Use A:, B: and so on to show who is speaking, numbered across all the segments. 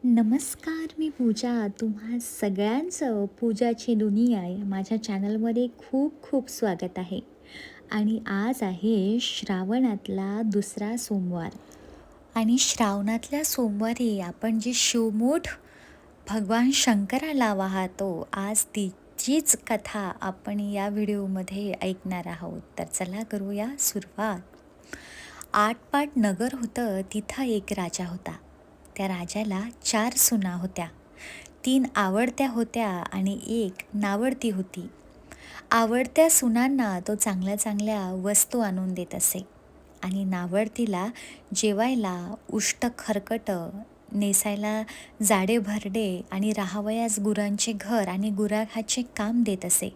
A: नमस्कार, मी पूजा. तुम्हा सगळ्यांचं पूजाची दुनिया या माझ्या चॅनलमध्ये खूप खूप स्वागत आहे. आणि आज आहे श्रावणातला दुसरा सोमवार. आणि श्रावणातल्या सोमवारी आपण जी शिवमूठ भगवान शंकराला वाहतो, आज तिचीच कथा आपण या व्हिडिओमध्ये ऐकणार आहोत. तर चला करूया सुरुवात. आटपाट नगर होतं, तिथं एक राजा होता. त्या राजाला 4 सुना होत्या. 3 आवडत्या होत्या आणि 1 नावडती होती. आवडत्या सुनांना तो चांगल्या चांगल्या वस्तू आणून देत असे आणि नावडतीला जेवायला उष्ट खरकटं, नेसायला जाडे भरडे आणि राहावयास गुरांचे घर आणि गुराखाचे काम देत असे.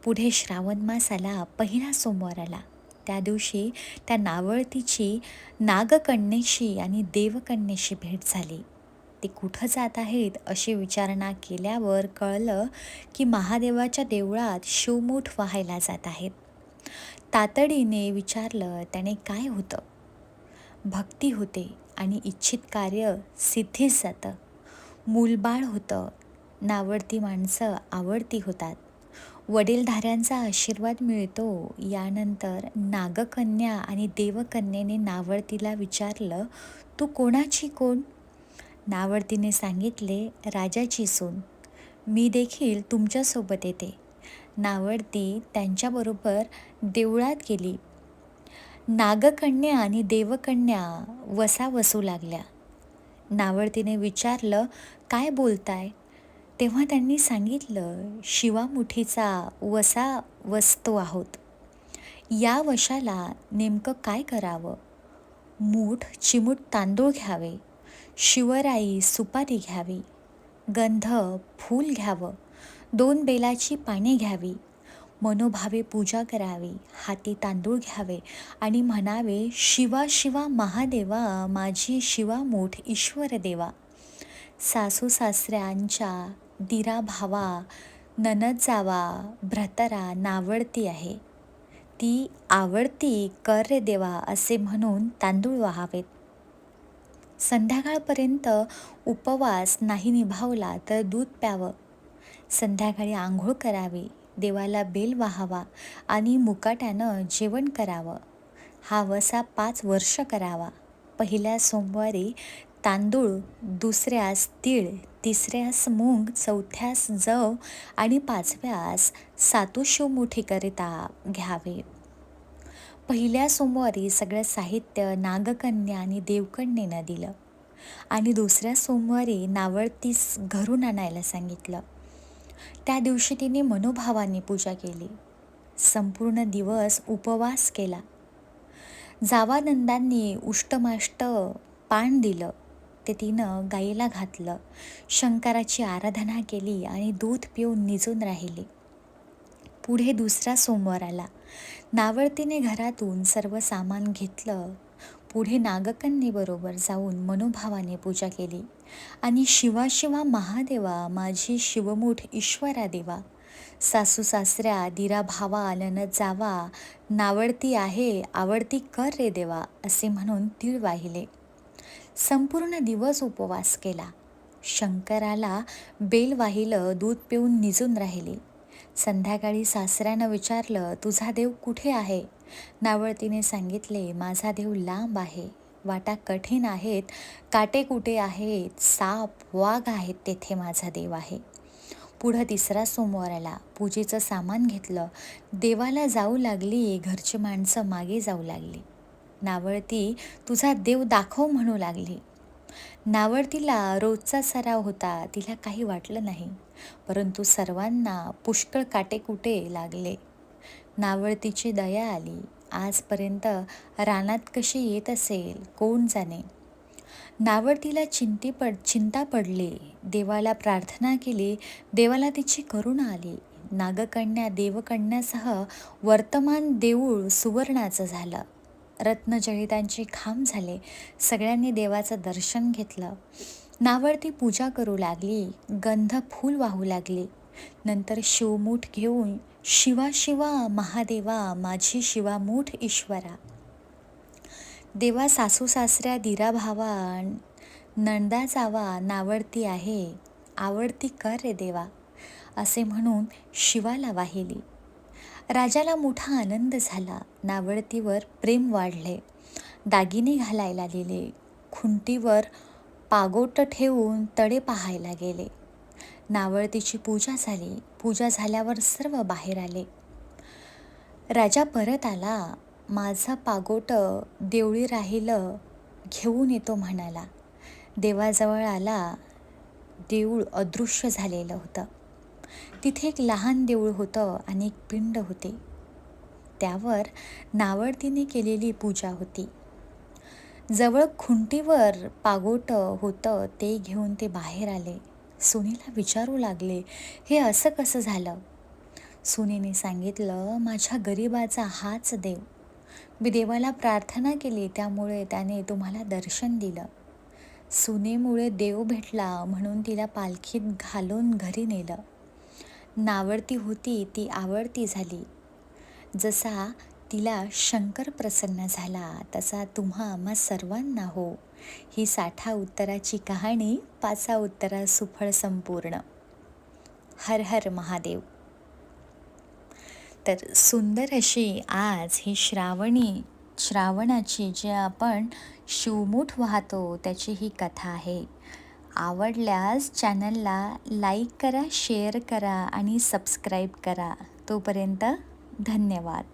A: पुढे श्रावण मास आला, पहिला सोमवार आला. त्या दिवशी त्या नावडतीची नागकन्येशी आणि देवकन्येशी भेट झाली. ते कुठं जात आहेत अशी विचारणा केल्यावर कळलं की महादेवाच्या देवळात शिवमूठ व्हायला जात आहेत. तातडीने विचारलं त्याने काय होतं. भक्ती होते आणि इच्छित कार्य सिद्धीस जातं. मूलबाळ होतं. नावडती माणसं आवडती होतात. वडीलधाऱ्यांचा आशीर्वाद मिळतो. यानंतर नागकन्या आणि देवकन्येने नावडतीला विचारलं, तू कोणाची कोण? नावडतीने सांगितले, राजाची सून. मी देखील तुमच्यासोबत येते. नावडती त्यांच्याबरोबर देवळात गेली. नागकन्या आणि देवकन्या वसा वसू लागल्या. नावडतीने विचारलं, काय बोलताय? तेव्हा त्यांनी सांगितलं, शिवामुठीचा वसा वसतो आहोत. या वशाला नेमकं काय करावं? मूठ चिमूट तांदूळ घ्यावे, शिवराई सुपारी घ्यावी, गंध फूल घ्यावं, 2 बेलाची पाने घ्यावी, मनोभावे पूजा करावी, हाती तांदूळ घ्यावे आणि म्हणावे, शिवा शिवा महादेवा, माझी शिवामूठ ईश्वर देवा. सासू सासऱ्यांच्या दिरा भावा, ननद जावा, भ्रतरा नावडती आहे, ती आवडती कर रे देवा असे म्हणून तांदूळ वाहावेत. संध्याकाळपर्यंत उपवास नाही निभावला तर दूध प्यावं. संध्याकाळी आंघोळ करावी, देवाला बेल वाहावा आणि मुकाट्यानं जेवण करावं. हा वसा 5 वर्ष करावा. पहिल्या सोमवारी तांदूळ, दुसऱ्यास तीळ, तिसऱ्यास मूग, चौथ्यास जव आणि 5व्यास सातू शिवमुठीकरिता घ्यावे. पहिल्या सोमवारी सगळं साहित्य नागकन्या आणि देवकन्येनं दिलं आणि दुसऱ्या सोमवारी नावडतीस घरून आणायला सांगितलं. त्या दिवशी तिने मनोभावाने पूजा केली. संपूर्ण दिवस उपवास केला. जावानंदांनी उष्टमाष्ट पान दिलं, ते तिनं गाईला घातलं. शंकराची आराधना केली आणि दूध पिऊन निजून राहिली. पुढे दुसरा सोमवार आला. नावडतीने घरातून सर्व सामान घेतलं. पुढे नागकन्येबरोबर जाऊन मनोभावाने पूजा केली आणि शिवा शिवा महादेवा, माझी शिवमूठ ईश्वरा देवा. सासू सासऱ्या, दिरा भावा, ननद जावा, नावडती आहे, आवडती कर रे देवा असे म्हणून तीळ वाहिले. संपूर्ण दिवस उपवास केला. शंकराला बेल वाहिलं, दूध पिऊन निजून राहिली. संध्याकाळी सासऱ्यानं विचारलं, तुझा देव कुठे आहे? नावडतीने सांगितले, माझा देव लांब आहे, वाटा कठीण आहेत, काटे कुटे आहेत, साप वाघ आहेत, तेथे माझा देव आहे. पुढं तिसरा सोमवार आला. पूजेचं सामान घेतलं. देवाला जाऊ लागली. घरची माणसं मागे जाऊ लागली. नावडती, तुझा देव दाखव म्हणू लागली. नावडतीला रोजचा सराव होता, तिला काही वाटलं नाही. परंतु सर्वांना पुष्कळ काटेकुटे लागले. नावडतीची दया आली. आजपर्यंत रानात कशी येत असेल कोण जाणे. नावडतीला चिंता पडली. देवाला प्रार्थना केली. देवाला तिची करुणा आली. नागकन्या देवकन्यासह वर्तमान देऊळ सुवर्णाचं झालं. रत्नजडितांचे खांब झाले. सगळ्यांनी देवाचं दर्शन घेतलं. नावडती पूजा करू लागली. गंध फूल वाहू लागली. नंतर शिवमूठ घेऊन शिवा शिवा महादेवा, माझी शिवामूठ ईश्वरा. देवा सासू सासऱ्या, दिरा भावा, नंदा जावा नावडती आहे, आवडती कर रे देवा, असे म्हणून शिवाला वाहिली. राजाला मोठा आनंद झाला. नावडतीवर प्रेम वाढले. दागिने घालायला दिले. खुंटीवर पागोट ठेवून तडे पाहायला गेले. नावडतीची पूजा झाली. पूजा झाल्यावर सर्व बाहेर आले. राजा परत आला. माझं पागोट देवळी राहिलं, घेऊन येतो म्हणाला. देवाजवळ आला. देऊळ अदृश्य झालेलं होतं. तिथे एक लहान देऊळ होतं आणि एक पिंड होते. त्यावर नावडतीने केलेली पूजा होती. जवळ खुंटीवर पागोट होतं, ते घेऊन ते बाहेर आले. सुनेला विचारू लागले, हे असं कसं झालं? सुनेने सांगितलं, माझ्या गरिबाचा हाच देव. मी देवाला प्रार्थना केली, त्यामुळे त्याने तुम्हाला दर्शन दिलं. सुनेमुळे देव भेटला म्हणून तिला पालखीत घालून घरी नेलं. नावडती होती ती आवडती झाली. जसा तिला शंकर प्रसन्न झाला, तसा तुम्हा आम्हा सर्वांना हो. ही 60 उत्तराची कहाणी 5 उत्तरा सुफळ संपूर्ण. हर हर महादेव. तर सुंदर अशी आज ही श्रावणाची जे आपण शिवमूठ वाहतो त्याची ही कथा आहे. आवडल्यास चॅनलला लाईक करा, शेअर करा आणि सबस्क्राईब करा. तोपर्यंत धन्यवाद.